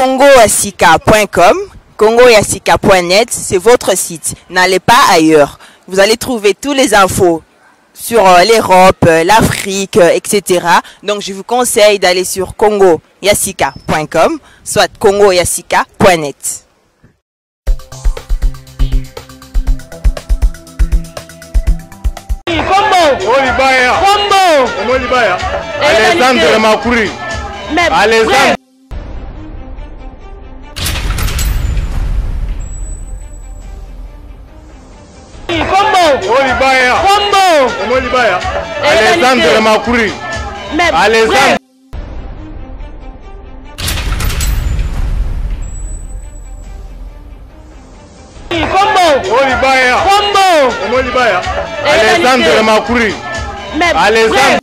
congoyasika.com, congoyasika.net, c'est votre site. N'allez pas ailleurs. Vous allez trouver toutes les infos sur l'Europe, l'Afrique, etc. Donc je vous conseille d'aller sur congoyasika.com, soit congoyasika.net. Alexandre Makouri. Alexandre. Alexandre Makouri. Alexandre. Alexandre Makouri. Alexandre.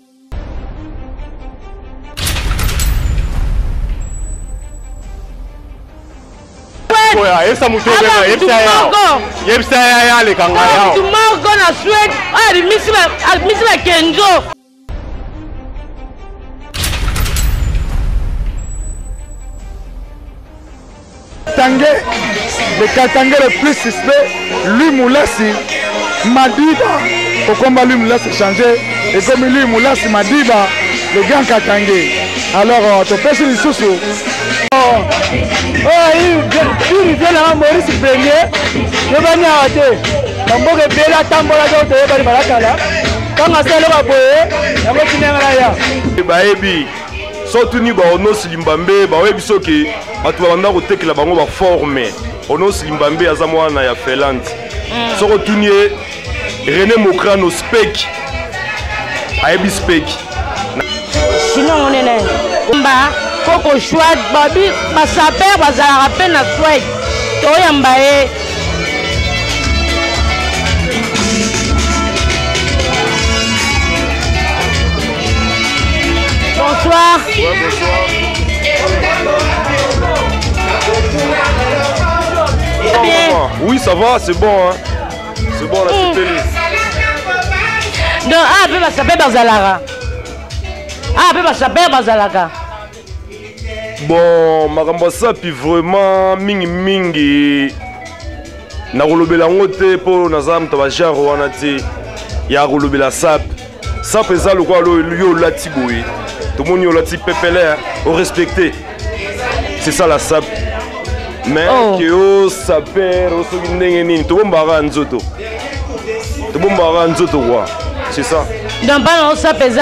Essa muito bem, essa é a lekanga yao. Tu marco na Suède, misima Kenzo. Tangué, le Katangé le plus suspect, lui Moulassi, Madiba, au combat lui Moulassi changé, et comme lui Moulassi Madiba, le grand Katangé. Alors, tu fais sur les sous-sous. Il vient à Maurice Premier, je vais venir à te. Je vais bien la tambola de te barakala. Quand on s'est levé, on va finir là. Baebi, surtout ni ba ono Silimbambe, ba webi soki, atuanda ko tekela bango ba former. Ono Silimbambe azamwana ya Finland. Soko tunie René Mokrano spek. Aebi spek. Sinon on est là. Koko chouad babi basaper bazala rappel na Suède to yambaye bonsoir. Ouais, bonsoir. Bien. Oui, ça va, c'est bon hein. C'est bon la télé. Donc peu basaper bazalara. Peu basaper bazalaka. Bon, makambo sapi vraiment mingi na kolobela ngote po nazam ta ba genre wana te ya kolobela sap eza lokwa yo lati boye to moni yo lati pepele au respecter, c'est ça la sap mais que o saper o so ndenge nini to bombara nzoto quoi, c'est ça. Donc, ça pèse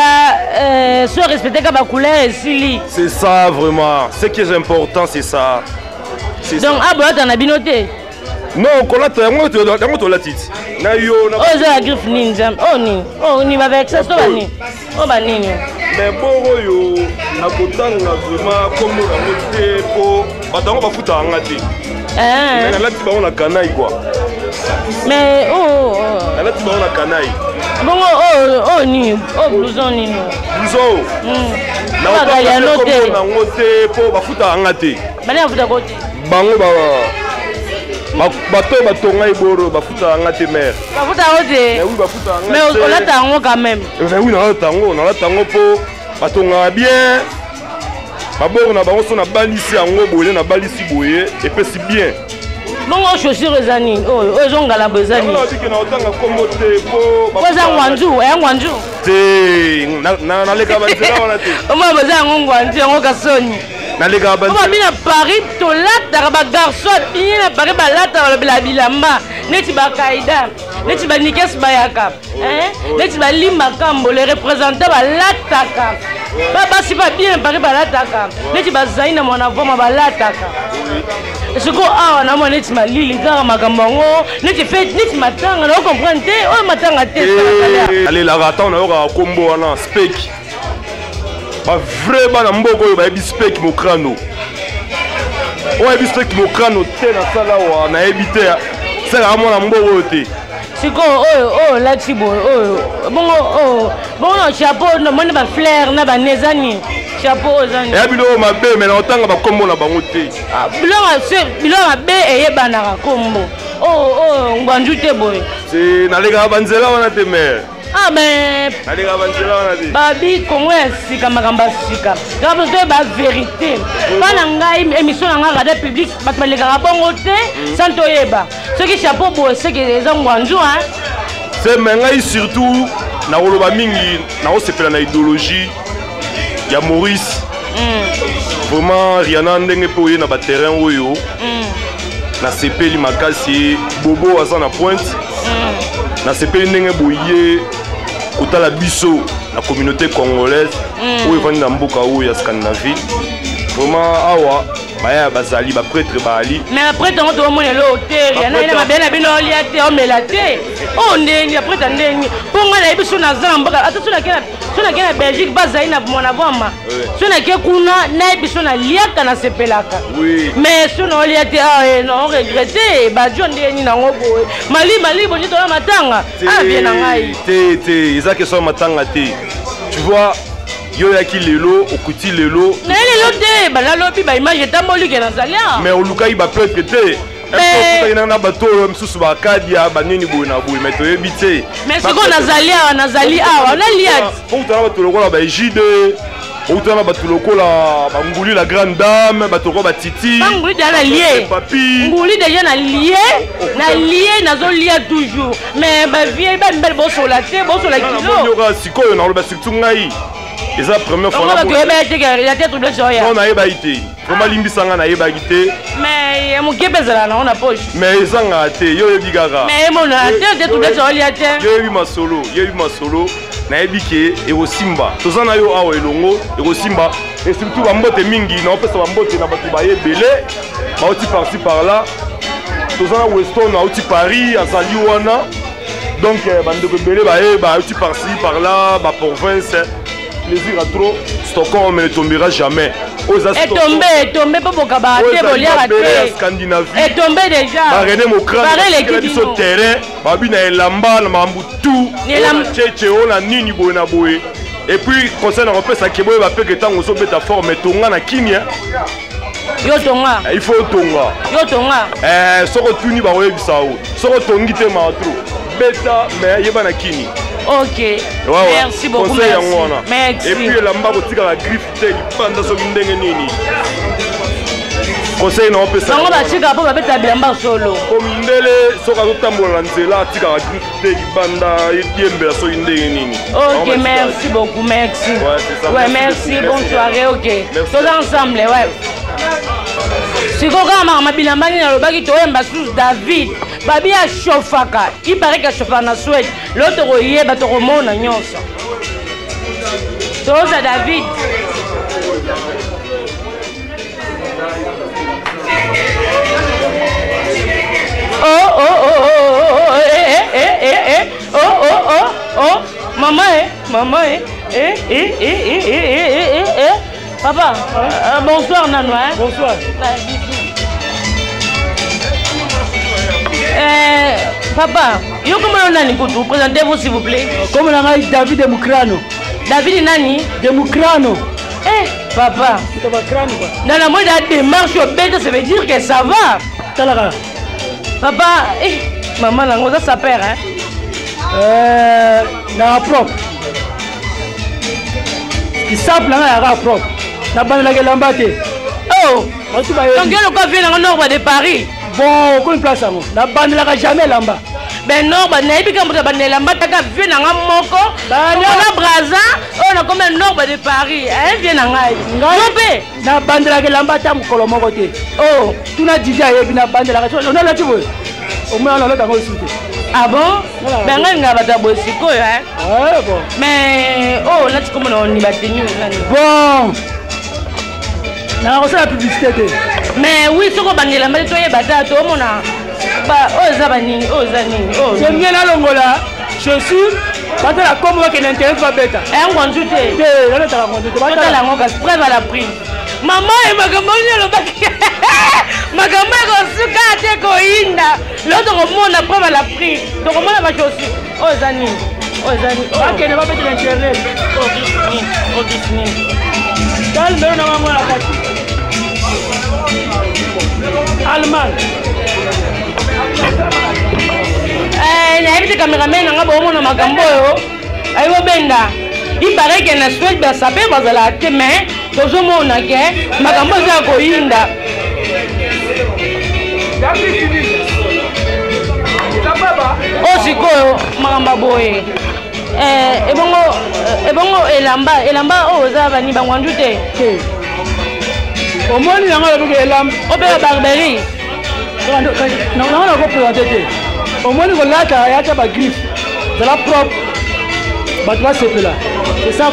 soit respecter la couleur et si. C'est ça vraiment. Ce qui est important, c'est ça. Donc, ah, bon, tu as binoté. Non, on a la tite. Oh, j'ai la griffe ninja. Oh, ni avec ça, c'est ni. Oh, bah, ni. Mais bon, yo, na kotanga vraiment comme on a monté pour. Attends, on va foutre en gâté. Mais là, tu vas on a canaille quoi. Mais là, tu vas on a canaille. Bon, ni. Oh, blouson ni. Blouson. Na on noté. Na noté pour ba foutre en gâté. Bana foutre côté. Bango ba bato batonga iboro ba foutre en gâté mère. Ba foutre côté. Mais oui, ba foutre en gâté. Mais on l'a tango quand même. Mais oui, on l'a tango pour batonga bien. D'abord, on a besoin de baliser en haut, on a balisé boyer et puis c'est bien. Non, je suis sûr que Zani, ils ont la besoin. On a dit qu'on a autant de commoté pour. Vous avez un Wanju, un Wanju. C'est. Na les cabanzela on a dit. On a besoin d'un Wanju, un Gassoni. Na les cabanzela. On a mis à Paris, tout là, t'as un garçon, bien à Paris, balata, la bilamba, neti bakaïda, neti banikes bayaka, neti balimba kambo, les représentants balataka. Baba si pas bien Paris balataka, neti bazaina mon avant ma balataka. Ce qu'on a on a mon neti malili car makambango, neti fait neti matanga, on comprend te, on matanga te. Allez la rata on a eu combo ana spek. Ba vrai bana mboko ba ebi spek mo crano. O ebi spek mo crano te na sala wa na ebite. C'est la mona mboko te. C'est quoi là tibo bon chapeau no mona ba fleur na ba nezani chapeau zani. Et bilo mabe mais na otanga ba kombo na bango te. Bilo mabe eye banaka kombo. Ngwanju te boy. C'est na lega banzela wana te mer. Ah mais babi Congo sika makamba sika. Parce que ba vérité. Bana ngai émission na radio public bat baleka bongo te sans toyeba. Ce qui chapeau bo c'est que les ngwanzu hein. C'est mengai surtout na woloba mingi na osepela na idéologie ya Maurice. Vraiment Rihanna ndenge po ye na ba terrain oyo. Na sepeli makasi bobo aza na pointe. Na sepeli ndenge boye kotala biso la communauté congolaise où ils dans mboka ou ya Scandinavie. Vraiment awa baya bazali ba prêtre bali. Mais après tant to mo le hôtel ya na ina mabena bino liate o melate. O ndeni après tant ndeni. Ponga na biso na zamba ata sona kena Belgique bazali na mona vama. Sona ke kuna na biso na liaka na sepelaka. Oui. Mais sona liate ah non regretter ba jo ndeni na ngobo. Mali boni to na matanga. Ah bien na ngai. Te ezake so matanga te. Tu vois yo yaki lelo okuti lelo na lelo te bana lobi ba image tamboli ke na zalia mais olukai ba peut te na bato msusu ba kadia banini boy na boy mais to yebite mais ce qu'on nazali awa na liat on tala bato lokola ba ejide on tala bato lokola ba nguli la grande dame bato ko ba titi nguli déjà na lié nguli déjà na lié nazo lié toujours mais ba vie ba mbel bo sola kilo yo ga sikoyo na loba surtout ngai. Et ça, première fois. On va que on a ébahité. Comment limbisanga na ébahité. Mais mon kébezala na on a poche. Mais ils ont raté. Yo yebigaga. Mais mon até tout le joliate. Yo yebi ma solo. Na ebike et au Simba. Tozana yo awa elongo et au Simba. Et surtout bambote mingi na opesa bambote na batu baye belé. Ba oti par-ci par-là. Tozana Weston na oti Paris azali wana. Donc bande belé baye ba oti par-ci par-là, ba province. Plaisir à trop, Stockholm ne tombera jamais. Et tombé pour Bokaba, Scandinavie. Et tombé déjà. René Mokrane, qui sur terrain, Babina et Lamba, Mambutu, Tchétchéo, la Nini Bonaboé. Et puis, concernant Européen, ça qui est va faire que tant qu'on bêta fort, mais Tonga na Kinia. Yo Tonga. Il faut Tonga. Yo Tonga. Soko Tuni Baroye Bissau. Soko Tongi te Matro. Bêta, mais Yeba na Kini. Ok, merci beaucoup. Merci. Et puis la mbago tika la griffe te panda so ndenge nini. Conseil na opesa. Nango ba tika po ba beta bilamba solo. Komindele soka kotambola nzela tika la griffe te panda yembe so ndenge nini. Ok, merci beaucoup, merci. Ouais, merci, bonne soirée, ok. Tous ensemble, ouais. Si Goga ma bilamba ni na lobaki to yemba sous David. Babi a chauffaka, il paraît que chauffa na souhaite. L'autre royer ba to remona nyonso. Toza David. Oh, maman, Papa, bonsoir Nano, hein? Bonsoir. Papa, présentez-vous s'il vous plaît. Comme on a David de Mukrano. David Nani? De Mukrano. Papa. Dans la moindre démarche, ça veut dire que ça va. Papa, maman, ça perd, hein? Dans la propre. Il s'appelle la propre. La bande de la Lambate. Oh! Donc, il y a le café dans le nord de Paris. Bon, aucune place à moi. La bande ne l'a jamais là-bas. Ben non, ben n'a pas comme ça, ben là-bas, t'as qu'à venir dans un moko. On a Braza, on a comme un nord de Paris. Hein, viens dans un. La bande de la Lambate, t'as mon colombo côté. Oh, tu n'as dit déjà, il y a une bande de la Lambate. On a là, tu veux. Au moins, on a là dans le sud. Ah bon? Ben on a battu Bosiko, hein? Ouais, bon. Mais, oh, là, tu commences on y va tenir. Bon. On a la publicité. Mais oui, ce qu'on va dire, mais tu es battu, tout le monde a. Oh, Zabani, oh, Zani, oh. J'aime bien la longola. Je suis. Quand la com qui est intéressant, va bêta. Un consulté. Là, tu as consulté. Tu as la longola, preuve à la prise. Maman et ma gamme, le bac. Ma gamme est suka te koinda. L'autre monde a preuve à la prise. Donc, comment la vache aussi? Oh, Zani. Oh, Zani. Ok, ne va pas te l'intérêt. Oh, Disney. Calme, on a moins la partie. Allemand. Nayebi te cameraman nga bomo na makambo yo ayo benda il paraît que na Suède ba sape bazala te mais tozomona ke makambo za koyinda o sikoyo makambo boye ebongo elamba oyo oza bani bangwandu te omoni yango alobi elamba opeka barberie nango nakopresente te omoni kolata yata bagriffe zala propre bato basepela esa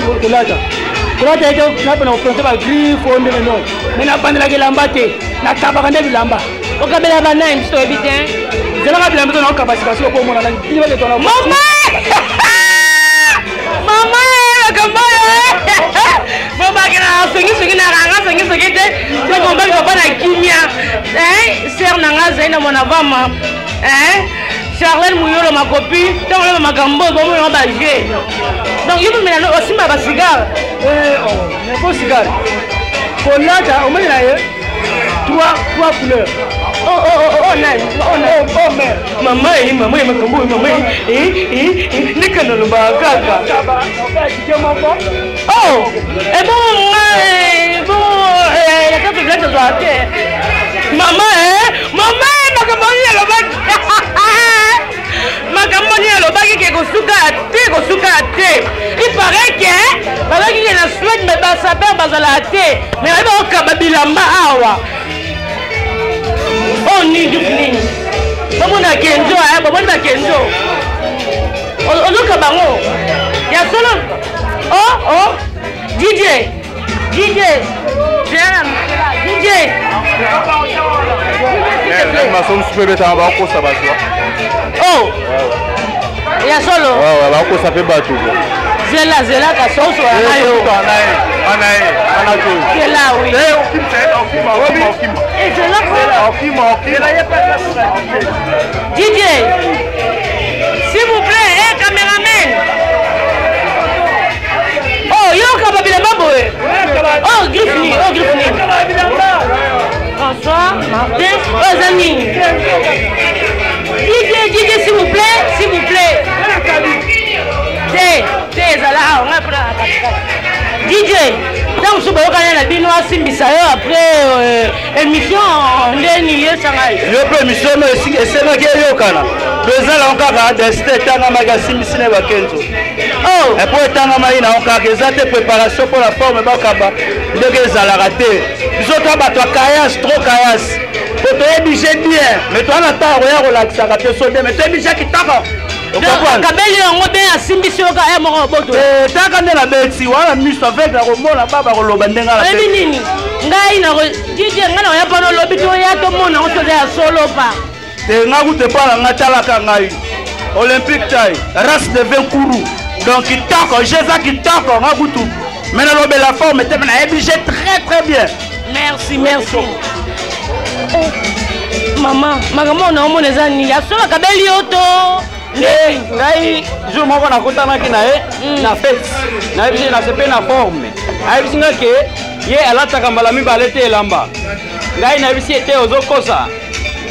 kolata ete napena kopresente bagriffe o ndenge noyo me nabandelaka elamba te nakabaka nde bilamba okabela banai biso oyebi te zelaka bilamba to naokabasi basi okomona ilibaketona mama bobakela songisoki na ranga songisoki te tokombaki papa na kimia ser nanga azali na mwana vama Charlène Mouyolo ma copine ntango oleba makambo bomonaka baje donc yo bomela osimba basigare po sigare kolata omoni na ye trois couleurs mama makambo mama nekanaloba kaka yakapelatazwa te mama makambo ni alobaki makambo ni alobaki ke kosuka te il paraît ke bazaki ke na Suède me basaper bazala te me bayebi okaba bilamba awa o nini bomona kenzo bomoni bakenzo ozoka bango ya solo DJ masomo supebetanga bakosa bato ya solo bakosa mpe bato zelaka soso anayo DJ s'il vous plaît caméraman yoka babilamba boye Griffny François Martin Ozanine DJ s'il vous plaît DJ ntango mosusu bayokana na bino asimbisa yo après émission ndeni yesangai yo mpe émission no esemaki eyokana ezalao kaka desite etangamaki asimbisi na bakenzo epo etangamaki nao kaka eza te préparation mpo na forme bakaba ndenge ezalaka te biso to bato ya kayas trop kayas po toyebige bien mais toana ntango ya kolakisaka te so te mais toyebige kitoko kabeli yango be asimbisi yoka ya moko boto taka nde na beti wana miso avec na komona baba koloba ndenge na ebi nini ngai na DJ ngai na ya pano lobi to ya to mona o to ya solo pa te ngaku te pala ngatalaka ngai olympique taille race de 20 kourou donc kitoko jeza kitoko ngakutu mais na lobe la forme te na ebige très bien merci maman makambo na omona eza ni ya solo kabeli yo to ngai jour moko nakutanaki na ye na fete nayebisi nasepe na forme ayebisi nga ke ye alataka mbala mibale te elamba ngai nayebisi ete ozokosa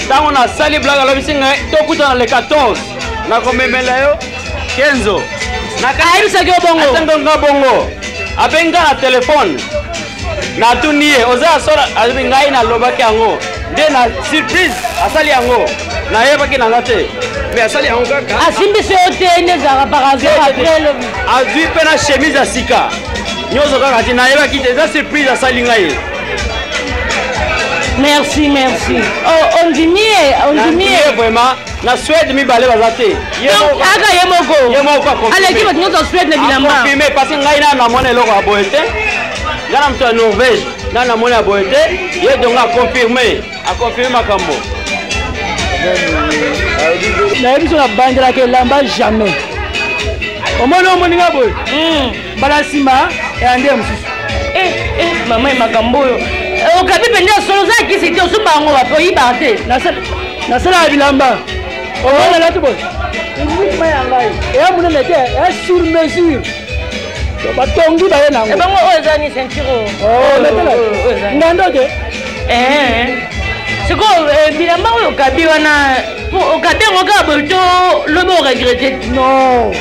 ntango nasali blage alobisi ngai tokutana le 14 nakomemela yo 15 ayebisaki yo bongo atengonga bongo abenga na telefone natuni ye oza asola alobi ngai nalobaki yango nde na surprise asali yango nayebaki nanga te mais asali yango kaka asimbisi yo te nde ezalaka par hasard après lobi azwi mpe na chemise ya sika nyonso kaka ti nayebaki te eza surprise asali ngai ye merci ondimie vraiment na Suède mibale baza te aka ye moko aleki bato nyonso Suède na bilamba confirme parce ngai na namona eloko ya boye te nga na moto ya Norvège na namona ya boye te ye donc aconfirme makambo nayebi so nabandelaka elamba jamais omoninga boye mbala nsima eyande ya mosusu mama ye makambo oyo okabi mpenza solo oza kisi te osumba yango wape oyibaka te nasalaka bilamba omonelati boye ma ya ngai eya monene te eya sur mesure batongi baye nango ebango oyo eza ni ceinture ngando te sikoyo bilamba oyo okabi wana okabi yango kaka boye to lobi oregrete non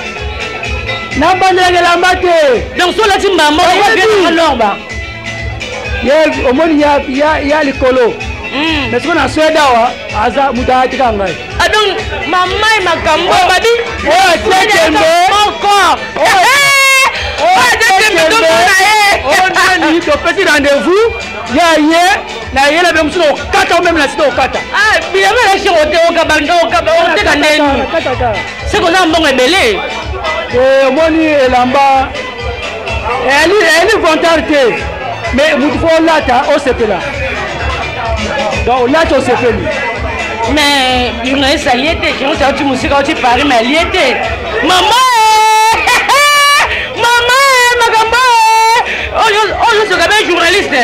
Nabandela la mate. Donc sur la timba, au moins il y a les colos. Mais ce qu'on a souhaité, Aza Moudatika. Ah donc, maman et ma cambo, babi. Oh, c'est encore. Petit rendez-vous, il y a la même chose au kata, même la cité au kata. Ah, bien, mais la chérie au Kabanga, au Kabanga, c'est qu'on a un bon ébélé. Et moi, Lamba, elle est volontaire, mais vous faut là, au CP là. Donc là, au CP. Mais il y a une saliété, je ne sais pas si musique a Paris, mais il y a maman, oh, je suis un journaliste.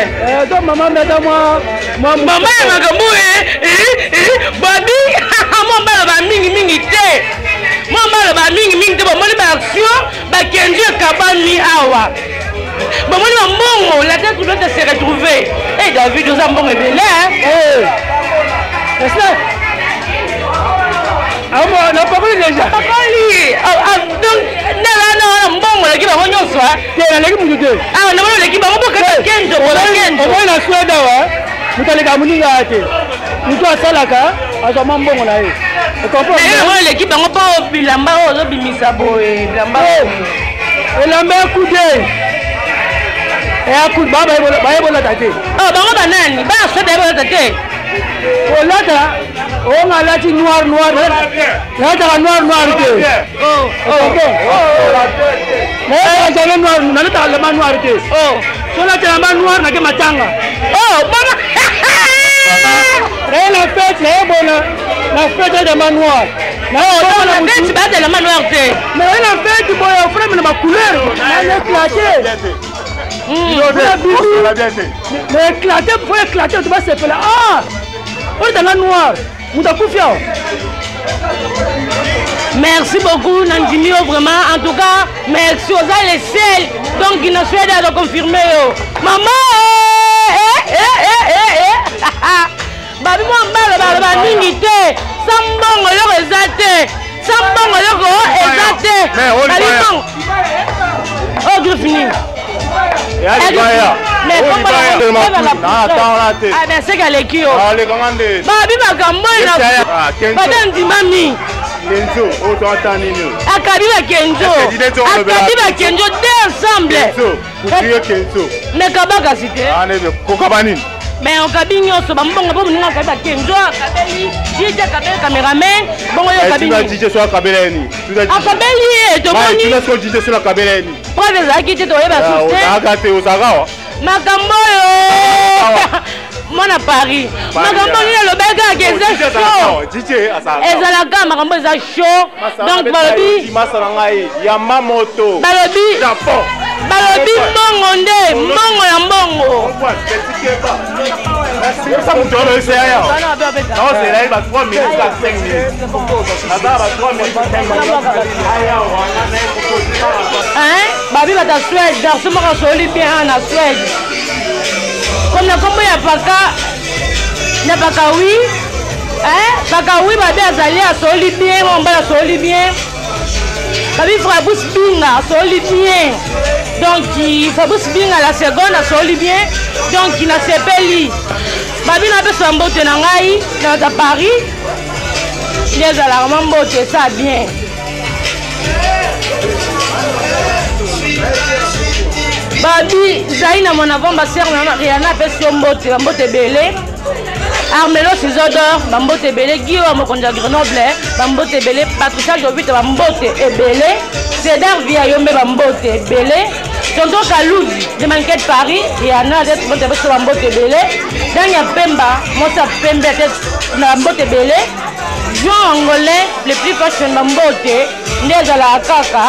Donc, maman, moi, maman, babi, moi, mingi, moi, action, Kenji Kabani Awa. La tête doit se retrouver. Et David, nous avons été là. C'est ça. Ah, on a pas vu déjà. Donc, non, bon, l'équipe va venir soit. Ah, non, l'équipe va venir Kenzo. On va la Suède, vous allez gagner la tête. Nous sommes à Salaka, à ce moment là. L'équipe va pas au Bilamba, au Bimisabo et Bilamba. Et la main coudée. Et à coup de baba, il va la tête. Ah, bah, on a nani, bah, ça devrait la tête. Oh, là, on a la noir. Là, t'as noir. Mais j'avais noir, on a le man noir. Oh, sur la terre, man noir, n'a que ma tanga. Oh, maman. La fête, c'est bon. La fête de man noir. La fête, c'est de la man noir. Mais la fête, bon, on ferait ma couleur. Elle est éclatée. Mais éclater, pour éclater, tu vas se faire là. Ah! On est dans la noire. Merci beaucoup, Nandimio, vraiment. En tout cas, merci aux les seuls. Donc, il nous souhaite de confirmer. Maman! Babi, moi, minité. Sambon, le exalté. Sambon, le exalté. Oh, Dieu fini. Mais comment ah ben c'est qu'elle est qui babi makambo na madame Dimami Kenzo auto antanino akabi ba Kenzo deux ensemble Kenzo mais kabaka cité ah ne kokabani mais on kabi nyonso bambongo bo ninga kabaka Kenzo akabeli DJ kabeli cameraman bongo yo kabi tu DJ so kabeleni akabeli to boni tu laisse DJ so kabeleni preuve za ki te to yeba soutien akate osagawa makambo yo mona Paris makambo ni le bega keza show DJ ezalaka makambo eza show donc balobi masala ngai ya mamoto balobi Japon balobi mbongo nde mbongo ya mbongo ça vous donne le CA non c'est là il va 3 minutes à 5 minutes là-bas va 3 minutes à 5 minutes hein babi va ta Suède garçon moko soli bien na Suède comme na kombo ya paka oui hein paka oui babi azali asoli bien mombala asoli bien babi Fabrice Binga asoli bien donc Fabrice Binga la seconde asoli bien donc il a sepeli babi na beso mbote na ngai na Paris les ala mbote ça bien babi zaina mon avant ba sœur na Rihanna beso mbote belé Armelo Sizodor bambote belé Guillaume Mokonja Grenoble bambote belé Patricia Jovite bambote belé Cédar Viayombe bambote belé Tonton Kaloudi de Manquette Paris Rihanna d'être beso bambote belé Danya Pemba Mosa Pembe na bambote belé Jean Angolais le plus fashion bambote ndezala kaka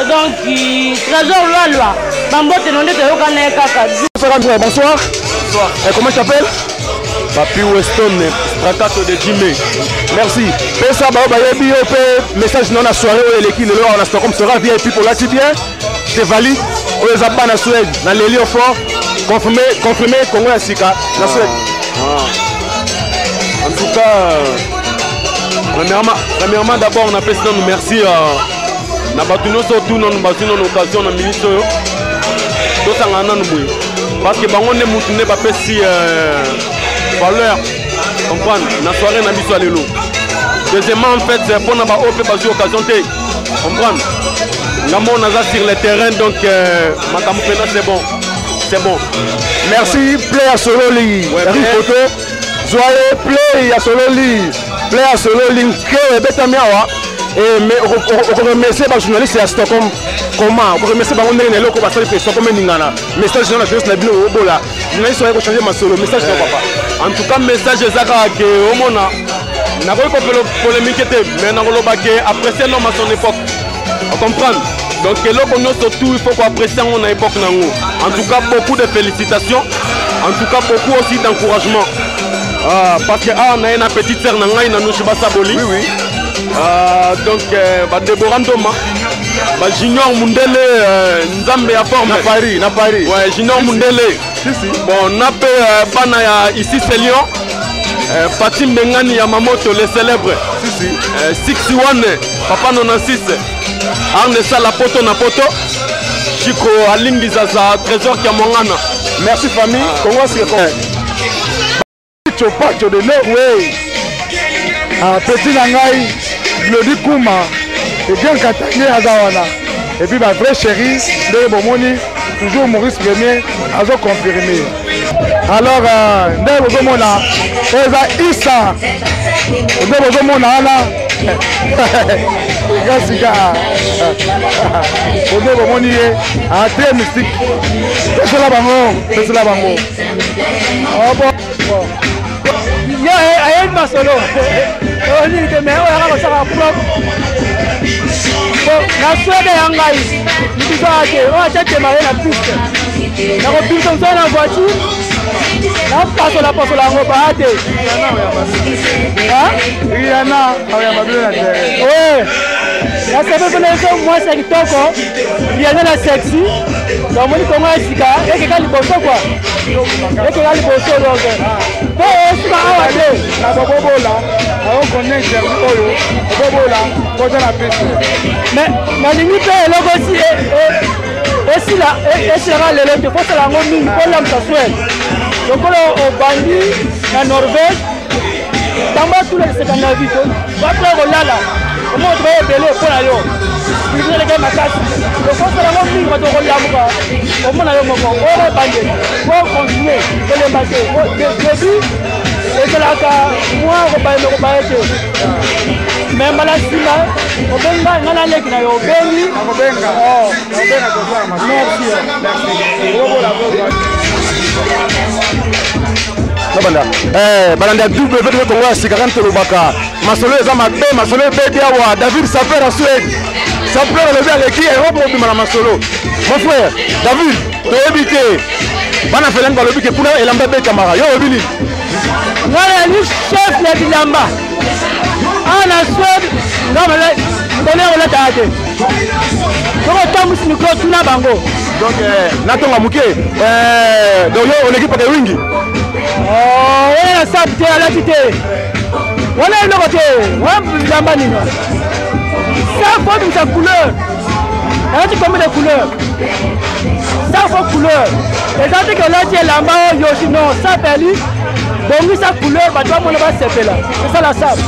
donc Trésor Loi bambote non ndete yokana kaka bonsoir. Comment tu t'appelles? Papi Weston, Stratato de Jimé. Merci. Pesa Baba Yebi, message non à soirée où l'équipe de l'heure en Stockholm sera VIP pour la Tibien. Je te valide. Où les abats na Suède, dans les lieux forts. Confirmé Congo à Sika, na Suède. En tout cas, premièrement d'abord on appelle ça nous merci na bato nyonso otuna bazwi na occasion na minute oyo tosangana nanu boye parce que bango nde mutu nde bapesi valeur comprendre na soirée na biso ya lelo. Deuxièmement en fait mpona baoyo mpe bazwi occasion te comprendre ngambo naza sur le terrain donc makambo mpena c'est bon. C'est bon. Merci, play à Sololi. Eric Photo. Joyeux, play à Sololi. Play à Sololi. Que beta miawa. Et mais on remercie les journalistes à Stockholm. Comment? On remercie les gens qui sont là pour Stockholm et Ningana. Message de la jeunesse na bino obola. Journaliste sont changer ma solo. Message de papa. En tout cas, message ezaka que au mona. Na ko polémique te, mais na ko ba que apprécier l'homme à son époque. On comprend. Donc surtout il faut qu'on apprécie à l'époque. En tout cas beaucoup de félicitations. En tout cas beaucoup aussi d'encouragement. Parce que on a une petite sœur Nangaï Nanouchiba Saboli. Oui oui. Donc Déborah Ndoma, Junior Mundele Nzambe à forme. Na Paris. Ouais, Junior Mundele. Bon, on a bana ici c'est Lyon. Fatim Bengani Yamamoto les célèbres. 61 Papa 96. Arne Sala poto na poto. Chico Alingi Zaza Trésor Kiamongana. Merci famille. Comment c'est quoi? Chopacho de Norway. Petit Nangaï, Glody Kouma, et bien Katangé Azawana. Et puis ma vraie chérie, Ndeye Bomoni, toujours Maurice Premier, a confirmé. Alors, Ndeye Bozomona, Eza Issa, Ndeye Bozomona, Gassiga, Ndeye Bomoni, très mystique. C'est la bango, c'est la bango. Oh bon. Il y a un masolo. On dit que mais on a ça propre. La soirée en gaïs, tu vas on a déjà démarré la piste. La reprise comme ça dans la voiture. La passe la robe à thé. Il y en a, ouais. La seule moi c'est Kitoko. Il y en a la sexy. Donc on dit comment est-ce et que quand il bosse quoi. Et que quand il bosse donc. Bon, c'est pas à aller. La bobo là. On connaît le bobo là. Quand on a piste. Mais la limite est là aussi et si là et sera le de force la ngoni pour l'homme ça souhaite. Donc on bandit en Norvège. Dans tous les Scandinavies. Va faire là. Comment on va belé pour la yo. Il y a les gars ma casse. Donc on sera ngoni va to là muka. Comment na yo moko. On va bandit. Pour continuer de les battre. Début et que là moi on va même à la sima, on benga ngana leki na yo bengi, on benga. Oh, on benga to faire ma. Merci. Balanda double fait Congo à 40 lobaka. Masolo eza mabe, masolo bedi awa David Saper en Suède. Saper le bien qui est Europe pour la masolo. Mon frère, David, tu es habité. Bana Felen balobi ke puna elamba be camara. Yo obili. Ngala ni chef ya bilamba. Ana Suède, non mais donner on l'a tardé. Donc Thomas micro tuna bango. Donc natonga muke donc yo on équipe de wingi. Oh, ouais, ça t'es à la tête. Voilà le côté. Ouais, bilamba nino. Ça faut sa couleur. Là tu combien de couleurs? Ça faut couleur. Et ça dit que là tu es lamba yoshi non, ça peli. Bon, sa couleur, bah toi mon va c'est là. C'est ça la sable.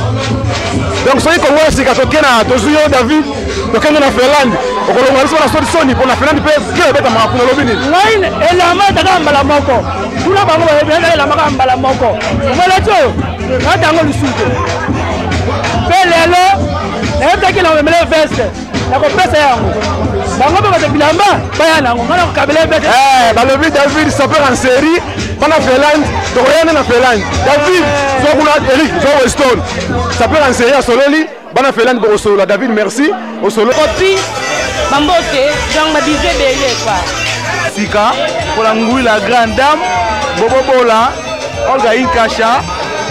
Donc soyez comme moi c'est quand on a toujours David, donc on a Finlande. On va voir la solution pour la Finlande peut que beta ma pour le Bénin. Line et la main dans la moko. Tout la bango va bien la main dans la moko. Voilà tout. Là dans le sud. Belelo, et peut-être qu'il a même les vestes. La compèse yango. Bango ba de bilamba, ba yana ngo ngana kabele bete. Balobi David s'appelle en série. Bana Finlande, Toriana na Finlande. David, Zogula Eric, Zo Weston. Ça peut en série à Sololi. Bana Finlande bo solo. David merci. Au solo. Copie, Mamboke, Jean Mabizé Bélé quoi. Sika, pour la ngui la grande dame, Bobo Bola, Olga Inkasha,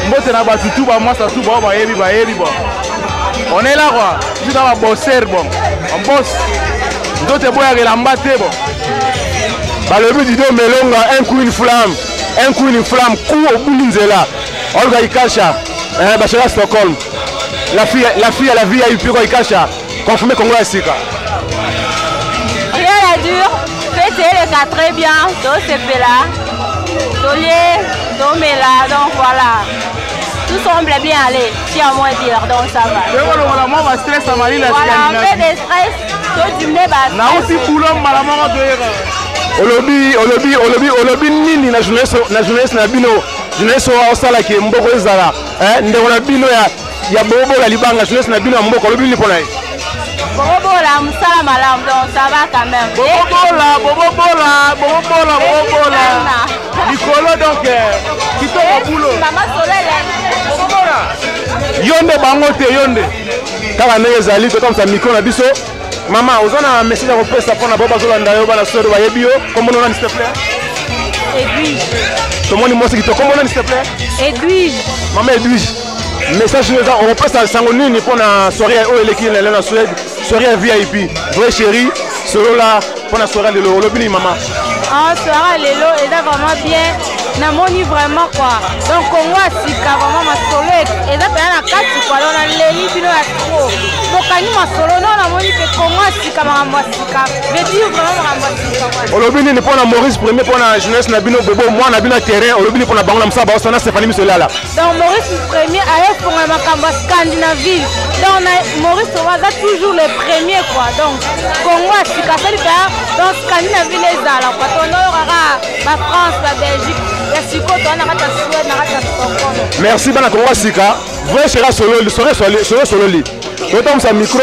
Mbote na batutu ba mwasa tu ba yebi bon. On est là quoi. Je dois bosser bon. On bosse. D'autres bois avec la mbatte bon. Bah le but du dos melonga un coup une flamme coup au bout là. Olga Ikasha, Bachelor Stockholm. La fille à la vie à Upiro Ikasha. confirmé Congo ya sika. Rien à dire, fêtez le cas très bien, tout c'est là, Tolier, Domela, donc voilà. Tout semble bien aller, si à moins dire, donc ça va. Voilà, moi, je stress à Marie, la voilà, un peu de stress, tout du nez, bah. Na aussi boulot, malamara de Olobi nini na journaliste na bino journaliste wa osala ke mboko ezala ndeko na bino ya bobo la libanga journaliste na bino mboko olobi ni pona Bobo la musala malam donc ça va quand même. Bobo Nicolo donc kito boulot. Maman Solele. Yonde bango te yonde. Kaka ndenge ezali to comme ça micro na biso. Maman, vous avez un message à représenter pour la Boba Zolanda, la soeur de Wayebio. Comment on a s'il te plaît? Edwige. Comment on a s'il te plaît? Edwige. Maman Edwige. Message on représente Sangonini pour la soirée où elle est là en Suède, soirée VIP. Vrai chéri, solo là pour la soirée de l'Olobini maman. Ah, soirée Lelo est vraiment bien. Namoni vraiment quoi. Donc on voit si vraiment ma solo et ça fait un 4 quoi. On a les bino à trop. Donc quand ma solo non namoni que comment si vraiment sika. Mais dis vraiment sika. Olobini ne pour la Maurice premier pour la jeunesse na bino bobo moi na bino terrain Olobini pour la bango msa ba sana Stéphanie Misola là. Donc Maurice premier allez pour la makamba Scandinavie. Donc Maurice on va toujours les premiers quoi. Donc Congo sika ça faire donc Scandinavie les ala quoi. On aura la France, la Belgique. Merci Bana Congo Sika. Vrai sera solo li. Autant sa micro